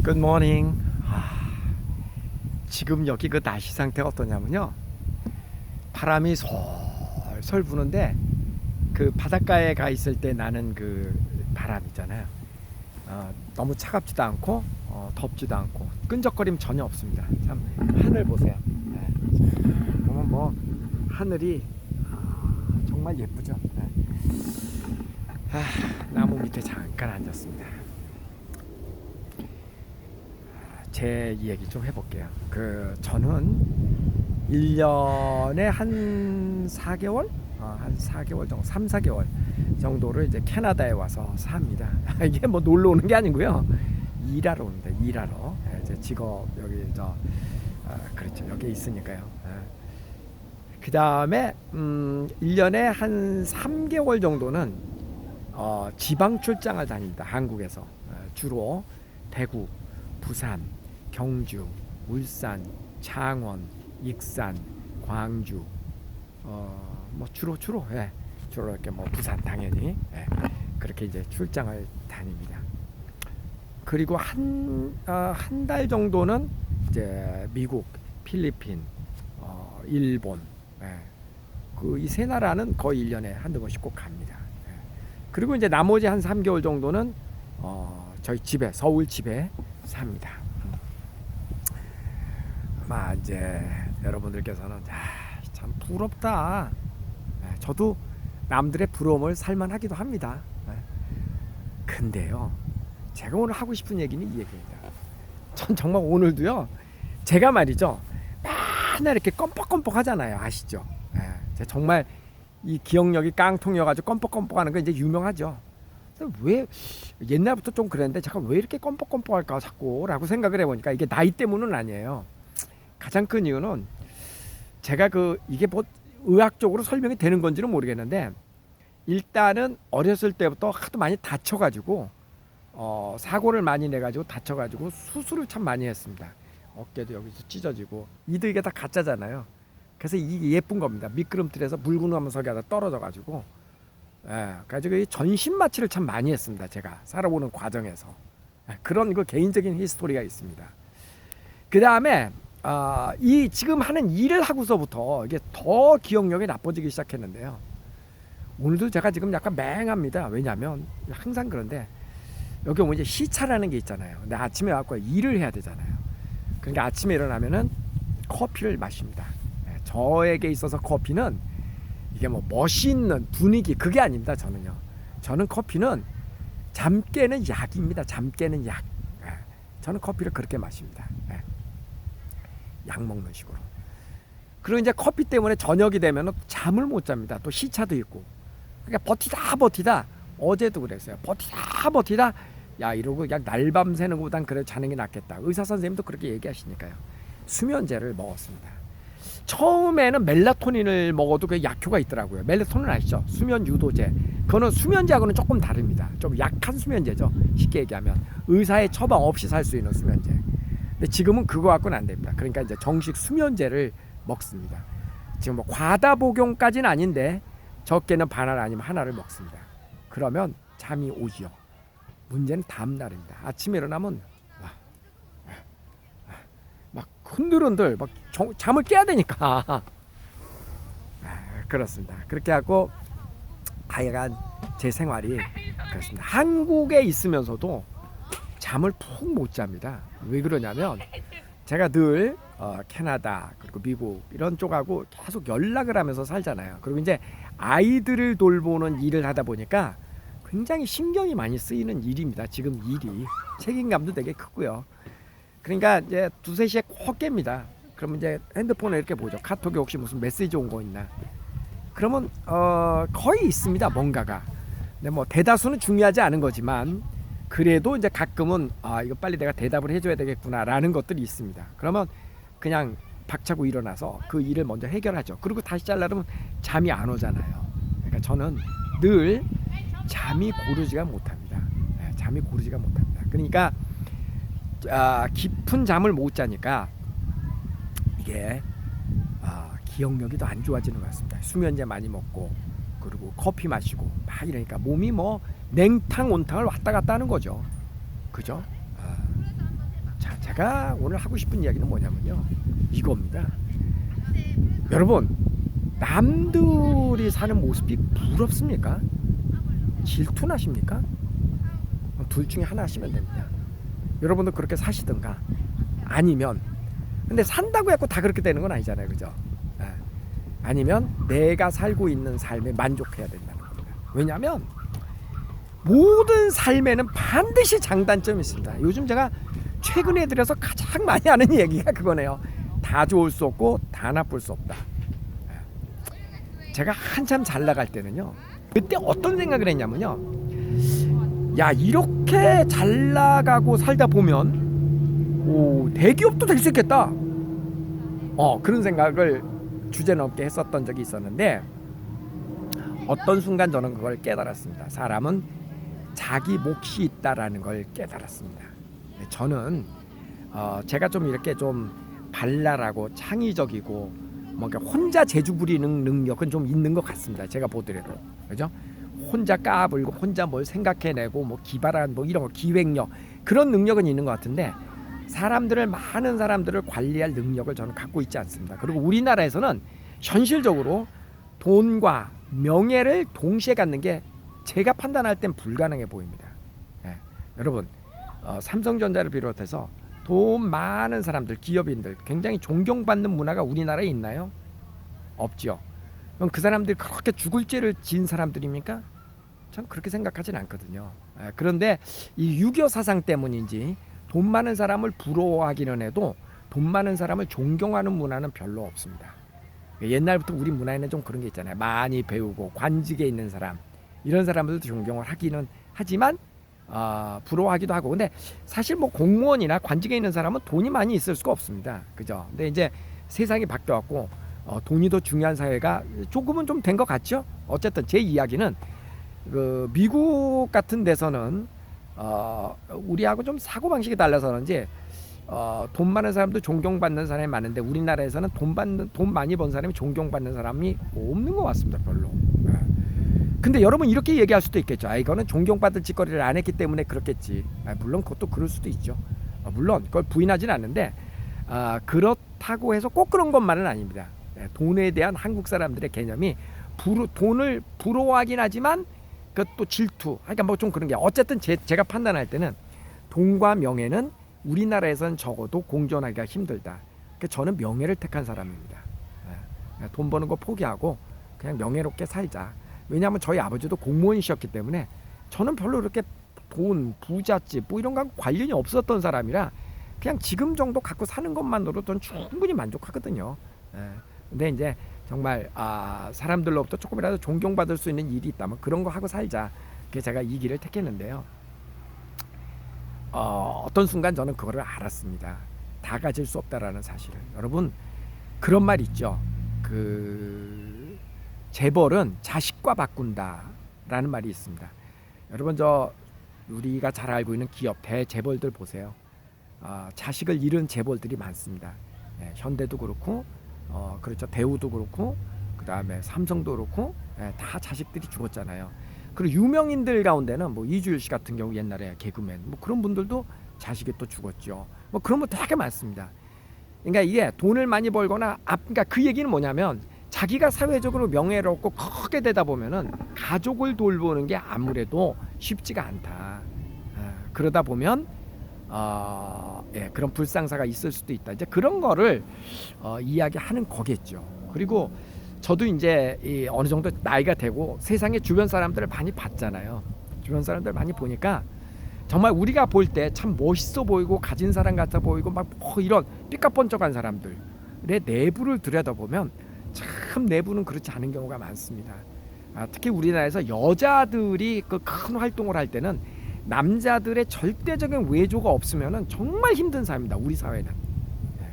굿모닝. 지금 여기 그 날씨 상태가 어떠냐면요, 바람이 솔솔 부는데 그 바닷가에 가 있을 때 나는 그 바람 있잖아요. 너무 차갑지도 않고 덥지도 않고 끈적거림 전혀 없습니다. 참, 하늘 보세요. 네. 보면 뭐 하늘이 정말 예쁘죠. 네. 나무 밑에 잠깐 앉았습니다. 제 이야기 좀 해볼게요. 저는 1년에 한 4개월? 한 4개월 정도, 3, 4개월 정도를 이제 캐나다에 와서 삽니다. 이게 뭐 놀러 오는 게 아니고요. 일하러 옵니다. 일하러. 이제 직업, 여기, 그렇죠. 여기 있으니까요. 그 다음에, 1년에 한 3개월 정도는, 지방 출장을 다닙니다. 한국에서. 주로 대구, 부산, 경주, 울산, 창원, 익산, 광주, 뭐 주로 이렇게 뭐 부산 당연히 그렇게 이제 출장을 다닙니다. 그리고 한 달 정도는 이제 미국, 필리핀, 일본, 이 세 나라는 거의 1년에 한두 번씩 꼭 갑니다. 그리고 이제 나머지 한 3개월 정도는 저희 집에, 서울 집에 삽니다. 이제 여러분들께서는 참 부럽다. 저도 남들의 부러움을 살만하기도 합니다. 근데요, 제가 오늘 하고 싶은 얘기는 이 얘기입니다. 전 정말 오늘도요, 제가 말이죠, 맨날 이렇게 껌뻑껌뻑 하잖아요. 아시죠? 제가 정말 이 기억력이 깡통이어가지고 껌뻑껌뻑하는 거 이제 유명하죠. 왜 옛날부터 좀 그랬는데 제가 왜 이렇게 껌뻑껌뻑할까 자꾸라고 생각을 해보니까 이게 나이 때문은 아니에요. 가장 큰 이유는 제가 이게 뭐 의학적으로 설명이 되는 건지는 모르겠는데, 일단은 어렸을 때부터 하도 많이 다쳐가지고 사고를 많이 내가지고 다쳐가지고 수술을 참 많이 했습니다. 어깨도 여기서 찢어지고, 이게 다 가짜잖아요. 그래서 이게 예쁜 겁니다. 미끄럼틀에서 물구나무 서기 하다 떨어져가지고, 가지고 이 전신 마취를 참 많이 했습니다. 제가 살아오는 과정에서. 그런 개인적인 히스토리가 있습니다. 그 다음에 이 지금 하는 일을 하고서부터 이게 더 기억력이 나빠지기 시작했는데요. 오늘도 제가 지금 약간 맹합니다. 왜냐하면 항상 그런데 여기 오면 이제 시차라는 게 있잖아요. 근데 아침에 와서 일을 해야 되잖아요. 그러니까 아침에 일어나면은 커피를 마십니다. 저에게 있어서 커피는 이게 뭐 멋있는 분위기, 그게 아닙니다. 저는 커피는 잠 깨는 약입니다. 잠 깨는 약. 저는 커피를 그렇게 마십니다. 약 먹는 식으로. 그리고 이제 커피 때문에 저녁이 되면 잠을 못 잡니다. 또 시차도 있고. 그러니까 버티다 어제도 그랬어요. 버티다 이러고 그냥 날밤 새는 것보단 그래 자는 게 낫겠다. 의사 선생님도 그렇게 얘기하시니까요. 수면제를 먹었습니다. 처음에는 멜라토닌을 먹어도 그 약효가 있더라고요. 멜라토닌 아시죠? 수면 유도제. 그거는 수면제하고는 조금 다릅니다. 좀 약한 수면제죠. 쉽게 얘기하면 의사의 처방 없이 살 수 있는 수면제. 근데 지금은 그거 갖고는 안 됩니다. 그러니까 이제 정식 수면제를 먹습니다. 지금 뭐 과다 복용까지는 아닌데 적게는 반알 아니면 하나를 먹습니다. 그러면 잠이 오지요. 문제는 다음 날입니다. 아침에 일어나면 막 흔들흔들 막 잠을 깨야 되니까. 그렇습니다. 그렇게 하고 하여간 제 생활이 그렇습니다. 한국에 있으면서도 잠을 푹 못 잡니다. 왜 그러냐면 제가 늘 캐나다 그리고 미국 이런 쪽하고 계속 연락을 하면서 살잖아요. 그리고 이제 아이들을 돌보는 일을 하다 보니까 굉장히 신경이 많이 쓰이는 일입니다. 지금 일이 책임감도 되게 크고요. 그러니까 이제 2, 3시에 꼭 깹니다. 그러면 이제 핸드폰에 이렇게 보죠. 카톡에 혹시 무슨 메시지 온 거 있나. 그러면 거의 있습니다. 뭔가가. 근데 뭐 대다수는 중요하지 않은 거지만 그래도 이제 가끔은 이거 빨리 내가 대답을 해줘야 되겠구나 라는 것들이 있습니다. 그러면 그냥 박차고 일어나서 그 일을 먼저 해결하죠. 그리고 다시 자려면 잠이 안 오잖아요. 그러니까 저는 늘 잠이 고르지가 못합니다. 잠이 고르지가 못합니다. 그러니까 깊은 잠을 못 자니까 이게 기억력이 더 안 좋아지는 것 같습니다. 수면제 많이 먹고 그리고 커피 마시고 막 이러니까 몸이 뭐 냉탕 온탕을 왔다 갔다 하는 거죠. 그죠? 자, 제가 오늘 하고 싶은 이야기는 뭐냐면요, 이겁니다. 여러분, 남들이 사는 모습이 부럽습니까? 질투나십니까? 둘 중에 하나 하시면 됩니다. 여러분도 그렇게 사시든가, 아니면, 근데 산다고 해서 다 그렇게 되는 건 아니잖아요, 그죠? 아니면 내가 살고 있는 삶에 만족해야 된다는 겁니다. 왜냐하면 모든 삶에는 반드시 장단점이 있습니다. 요즘 제가 최근에 들어서 가장 많이 하는 얘기가 그거네요. 다 좋을 수 없고 다 나쁠 수 없다. 제가 한참 잘 나갈 때는요, 그때 어떤 생각을 했냐면요, 야, 이렇게 잘 나가고 살다 보면 대기업도 될 수 있겠다. 그런 생각을 주제넘게 했었던 적이 있었는데, 어떤 순간 저는 그걸 깨달았습니다. 사람은 자기 몫이 있다라는 걸 깨달았습니다. 저는 제가 좀 이렇게 좀 발랄하고 창의적이고 뭔가 혼자 재주 부리는 능력은 좀 있는 것 같습니다. 제가 보더라도, 그죠? 혼자 까불고 혼자 뭘 생각해내고 뭐 기발한 뭐 이런 거, 기획력, 그런 능력은 있는 것 같은데, 많은 사람들을 관리할 능력을 저는 갖고 있지 않습니다. 그리고 우리나라에서는 현실적으로 돈과 명예를 동시에 갖는 게 제가 판단할 땐 불가능해 보입니다. 여러분, 삼성전자를 비롯해서 돈 많은 사람들, 기업인들, 굉장히 존경받는 문화가 우리나라에 있나요? 없죠. 그럼 그 사람들이 그렇게 죽을 죄를 지은 사람들입니까? 전 그렇게 생각하진 않거든요. 그런데 이 유교 사상 때문인지 돈 많은 사람을 부러워하기는 해도 돈 많은 사람을 존경하는 문화는 별로 없습니다. 옛날부터 우리 문화에는 좀 그런 게 있잖아요. 많이 배우고 관직에 있는 사람, 이런 사람들도 존경을 하기는 하지만 부러워하기도 하고. 근데 사실 뭐 공무원이나 관직에 있는 사람은 돈이 많이 있을 수가 없습니다. 그죠? 근데 이제 세상이 바뀌어왔고 돈이 더 중요한 사회가 조금은 좀 된 것 같죠? 어쨌든 제 이야기는 그 미국 같은 데서는 우리하고 좀 사고방식이 달라서 그런지 돈 많은 사람도 존경받는 사람이 많은데, 우리나라에서는 돈 많이 번 사람이 존경받는 사람이 없는 것 같습니다. 별로. 근데 여러분 이렇게 얘기할 수도 있겠죠. 이거는 존경받을 짓거리를 안 했기 때문에 그렇겠지. 물론 그것도 그럴 수도 있죠. 물론 그걸 부인하진 않는데, 그렇다고 해서 꼭 그런 것만은 아닙니다. 돈에 대한 한국 사람들의 개념이 돈을 부러워하긴 하지만 그것도 질투, 그러니까 뭐 좀 그런 게, 어쨌든 제가 판단할 때는 돈과 명예는 우리나라에서는 적어도 공존하기가 힘들다. 그러니까 저는 명예를 택한 사람입니다. 돈 버는 거 포기하고 그냥 명예롭게 살자. 왜냐하면 저희 아버지도 공무원이셨기 때문에 저는 별로 그렇게 돈, 부잣집 뭐 이런 거 관련이 없었던 사람이라 그냥 지금 정도 갖고 사는 것만으로도 저는 충분히 만족하거든요. 근데 이제 정말 사람들로부터 조금이라도 존경받을 수 있는 일이 있다면 그런 거 하고 살자. 그래서 제가 이 길을 택했는데요. 어떤 순간 저는 그거를 알았습니다. 다 가질 수 없다라는 사실을. 여러분, 그런 말 있죠. 재벌은 자식과 바꾼다라는 말이 있습니다. 여러분, 우리가 잘 알고 있는 기업 대재벌들 보세요. 자식을 잃은 재벌들이 많습니다. 현대도 그렇고, 그렇죠. 대우도 그렇고, 그 다음에 삼성도 그렇고, 다 자식들이 죽었잖아요. 그리고 유명인들 가운데는 뭐 이주일 씨 같은 경우 옛날에 개그맨 뭐 그런 분들도 자식이 또 죽었죠. 뭐 그런 분 되게 많습니다. 그러니까 이게 돈을 많이 벌거나, 그러니까 그 얘기는 뭐냐면, 자기가 사회적으로 명예롭고 크게 되다 보면은 가족을 돌보는 게 아무래도 쉽지가 않다. 그러다 보면 그런 불상사가 있을 수도 있다. 이제 그런 거를 이야기하는 거겠죠. 그리고 저도 이제 어느 정도 나이가 되고 세상에 주변 사람들을 많이 봤잖아요. 주변 사람들 많이 보니까 정말 우리가 볼 때 참 멋있어 보이고 가진 사람 같아 보이고 막 이런 삐까뻔쩍한 사람들의 내부를 들여다보면 참 내부는 그렇지 않은 경우가 많습니다. 특히 우리나라에서 여자들이 그 큰 활동을 할 때는 남자들의 절대적인 외조가 없으면은 정말 힘든 삶입니다. 우리 사회는.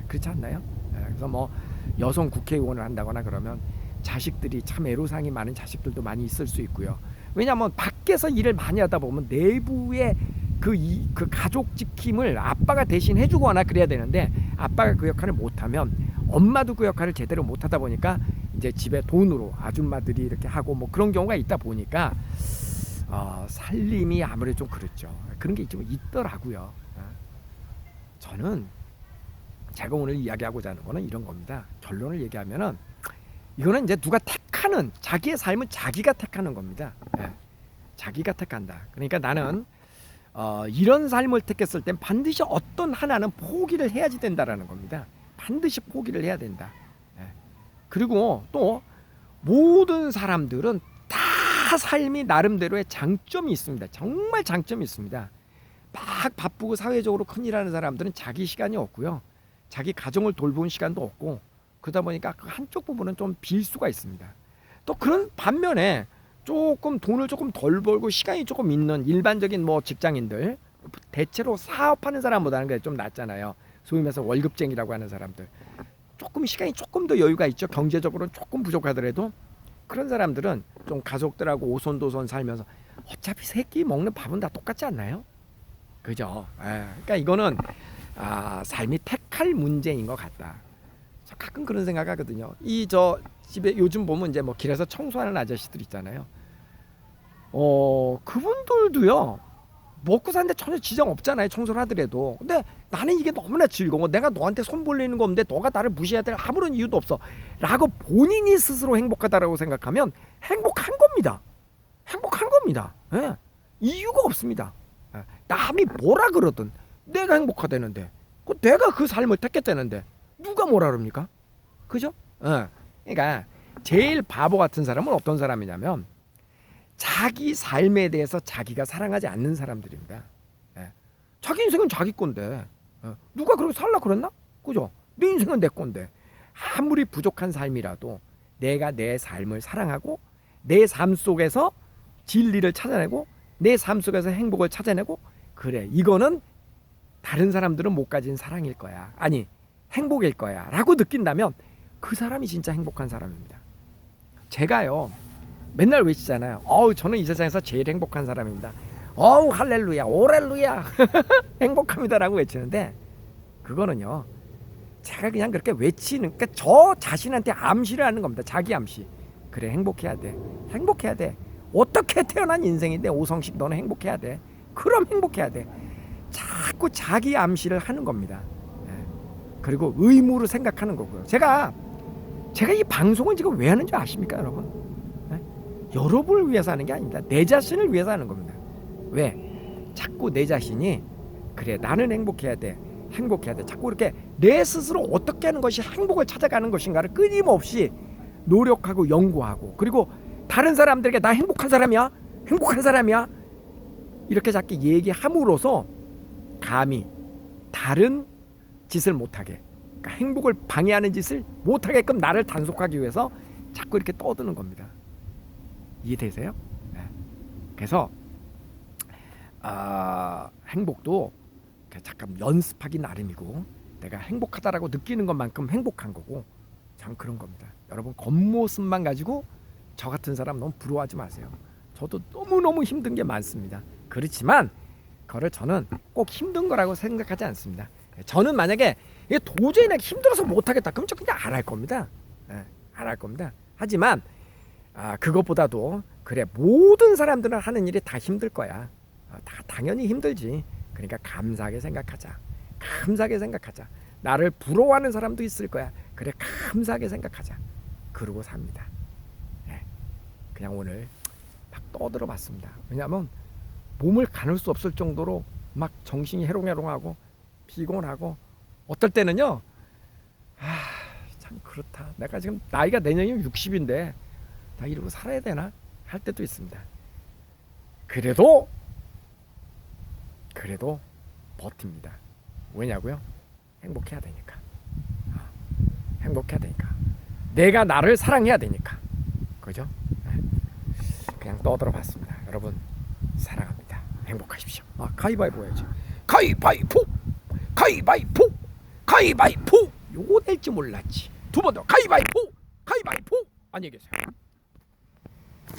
그렇지 않나요? 그래서 뭐 여성 국회의원을 한다거나 그러면 자식들이 참 애로사항이 많은 자식들도 많이 있을 수 있고요. 왜냐하면 밖에서 일을 많이 하다 보면 내부의 그 가족 지킴을 아빠가 대신 해주거나 그래야 되는데, 아빠가 그 역할을 못하면 엄마도 그 역할을 제대로 못하다 보니까 이제 집에 돈으로 아줌마들이 이렇게 하고 뭐 그런 경우가 있다 보니까 살림이 아무래도 좀 그렇죠. 그런 게 좀 있더라고요. 저는 제가 오늘 이야기하고자 하는 거는 이런 겁니다. 결론을 얘기하면은 이거는 이제 누가 택하는 자기의 삶은 자기가 택하는 겁니다. 예. 자기가 택한다. 그러니까 나는 이런 삶을 택했을 땐 반드시 어떤 하나는 포기를 해야지 된다라는 겁니다. 반드시 포기를 해야 된다. 예. 그리고 또 모든 사람들은 다 삶이 나름대로의 장점이 있습니다. 정말 장점이 있습니다. 막 바쁘고 사회적으로 큰일하는 사람들은 자기 시간이 없고요. 자기 가정을 돌보는 시간도 없고 그러다 보니까 그 한쪽 부분은 좀 빌 수가 있습니다. 또 그런 반면에 조금 돈을 조금 덜 벌고 시간이 조금 있는 일반적인 뭐 직장인들, 대체로 사업하는 사람보다는 그게 좀 낫잖아요. 소위 말해서 월급쟁이라고 하는 사람들, 조금 시간이 조금 더 여유가 있죠. 경제적으로는 조금 부족하더라도 그런 사람들은 좀 가족들하고 오손도손 살면서 어차피 새끼 먹는 밥은 다 똑같지 않나요? 그죠? 그러니까 이거는 삶이 택할 문제인 것 같다. 저 가끔 그런 생각하거든요. 이 저 집에 요즘 보면 이제 뭐 길에서 청소하는 아저씨들 있잖아요. 그분들도요 먹고 사는데 전혀 지장 없잖아요. 청소를 하더라도. 근데 나는 이게 너무나 즐거워. 내가 너한테 손 벌리는 거 없는데 너가 나를 무시해야 될 아무런 이유도 없어. 라고 본인이 스스로 행복하다라고 생각하면 행복한 겁니다. 행복한 겁니다. 예. 이유가 없습니다. 예. 남이 뭐라 그러든 내가 행복하다는데 내가 그 삶을 택했다는데 누가 뭐라 그럽니까? 그죠? 그러니까 제일 바보 같은 사람은 어떤 사람이냐면 자기 삶에 대해서 자기가 사랑하지 않는 사람들입니다. 예. 자기 인생은 자기 건데 누가 그렇게 살라 그랬나? 그죠? 내 인생은 내 건데 아무리 부족한 삶이라도 내가 내 삶을 사랑하고 내 삶 속에서 진리를 찾아내고 내 삶 속에서 행복을 찾아내고 그래 이거는 다른 사람들은 못 가진 사랑일 거야. 아니 행복일 거야 라고 느낀다면 그 사람이 진짜 행복한 사람입니다. 제가요 맨날 외치잖아요. 저는 이 세상에서 제일 행복한 사람입니다. 할렐루야 오렐루야 행복합니다 라고 외치는데 그거는요 제가 그냥 그렇게 외치는 그러니까 저 자신한테 암시를 하는 겁니다. 자기 암시. 그래 행복해야 돼. 행복해야 돼. 어떻게 태어난 인생인데 오성식 너는 행복해야 돼. 그럼 행복해야 돼. 자꾸 자기 암시를 하는 겁니다. 그리고 의무로 생각하는 거고요. 제가 이 방송을 지금 왜 하는 줄 아십니까, 여러분? 여러분을 위해서 하는 게 아닙니다. 내 자신을 위해서 하는 겁니다. 왜? 자꾸 내 자신이 그래 나는 행복해야 돼. 행복해야 돼. 자꾸 이렇게 내 스스로 어떻게 하는 것이 행복을 찾아가는 것인가를 끊임없이 노력하고 연구하고 그리고 다른 사람들에게 나 행복한 사람이야. 행복한 사람이야. 이렇게 자꾸 얘기함으로써 감히 다른 짓을 못하게 그러니까 행복을 방해하는 짓을 못하게끔 나를 단속하기 위해서 자꾸 이렇게 떠드는 겁니다. 이해되세요? 네. 그래서 행복도 잠깐 연습하기 나름이고 내가 행복하다라고 느끼는 것만큼 행복한 거고 참 그런 겁니다. 여러분 겉모습만 가지고 저 같은 사람 너무 부러워하지 마세요. 저도 너무너무 힘든 게 많습니다. 그렇지만 그거를 저는 꼭 힘든 거라고 생각하지 않습니다. 저는 만약에 이게 도저히 내가 힘들어서 못하겠다 그럼 저 그냥 안 할 겁니다. 안 할 겁니다. 하지만 그것보다도 그래 모든 사람들은 하는 일이 다 힘들 거야. 다 당연히 힘들지. 그러니까 감사하게 생각하자. 감사하게 생각하자. 나를 부러워하는 사람도 있을 거야. 그래 감사하게 생각하자. 그러고 삽니다. 그냥 오늘 막 떠들어 봤습니다. 왜냐하면 몸을 가눌 수 없을 정도로 막 정신이 해롱해롱하고 피곤하고 어떨 때는요 참 그렇다 내가 지금 나이가 내년이면 60인데 나 이러고 살아야 되나 할 때도 있습니다. 그래도 버팁니다. 왜냐고요? 행복해야 되니까. 행복해야 되니까. 내가 나를 사랑해야 되니까. 그죠? 그냥 떠들어 봤습니다. 여러분 사랑합니다. 행복하십시오. 가위바위보 해야지. 가위바위보 가위바위보 가위바위보 요거 낼지 몰랐지. 두 번 더 가위바위보 가위바위보 안녕히 계세요.